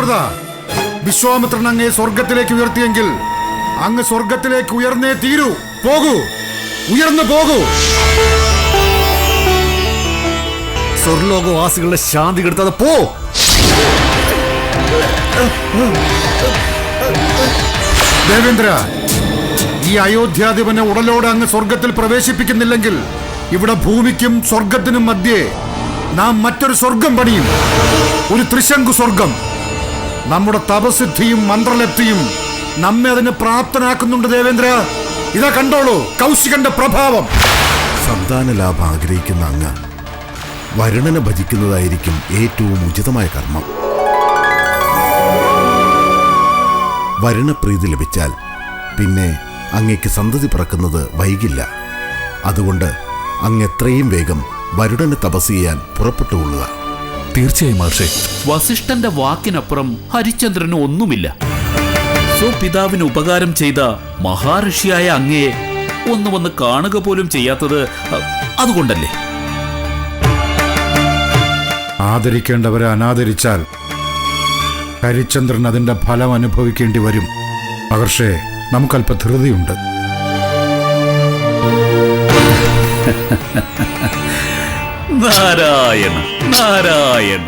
ദശരഥ, വിശ്വാമിത്രൻ അങ്ങയെ സ്വർഗത്തിലേക്ക് ഉയർത്തിയെങ്കിൽ അങ്ങ് സ്വർഗത്തിലേക്ക് ഉയർന്നേ തീരൂ. പോകൂ, ഉയർന്നു പോകൂ. സ്വർലോകവാസികളുടെ ശാന്തി കെടുത്താതെ പോ. ദേവേന്ദ്ര, ഈ അയോധ്യാധിപനെ ഉടലോടെ അങ്ങ് സ്വർഗത്തിൽ പ്രവേശിപ്പിക്കുന്നില്ലെങ്കിൽ ഇവിടെ ഭൂമിക്കും സ്വർഗത്തിനും മധ്യേ നാം മറ്റൊരു സ്വർഗം പണിയും. ഒരു ത്രിശങ്കു സ്വർഗം. നമ്മുടെ തപസിദ്ധിയും മന്ത്രലബ്ധിയും നമ്മെ അതിന് പ്രാപ്തനാക്കുന്നുണ്ട് ദേവേന്ദ്ര. ഇതാ കണ്ടോളൂ കൗശികന്റെ പ്രഭാവം. സന്താന ലാഭം ആഗ്രഹിക്കുന്ന അങ്ങ് വരുണനെ ഭജിക്കുന്നതായിരിക്കും ഏറ്റവും ഉചിതമായ കർമ്മം. വരുണപ്രീതി ലഭിച്ചാൽ പിന്നെ അങ്ങയ്ക്ക് സന്തതി പിറക്കുന്നത് വൈകില്ല. അതുകൊണ്ട് അങ്ങ് എത്രയും വേഗം വരുണനെ തപസ് ചെയ്യാൻ പുറപ്പെട്ടുകൊള്ളുക. തീർച്ചയായും മഹർഷി. വസിഷ്ഠന്റെ വാക്കിനപ്പുറം ഹരിചന്ദ്രന് ഒന്നുമില്ല. സ്വപിതാവിന് ഉപകാരം ചെയ്ത മഹാഋഷിയായ അങ്ങയെ ഒന്ന് വന്ന് കാണുക പോലും ചെയ്യാത്തത് അതുകൊണ്ടല്ലേ? ആദരിക്കേണ്ടവരെ അനാദരിച്ചാൽ ഹരിചന്ദ്രൻ അതിന്റെ ഫലം അനുഭവിക്കേണ്ടി വരും. മഹർഷേ, നമുക്കല്പ ധൃതിയുണ്ട്. നാരായണ നാരായണ.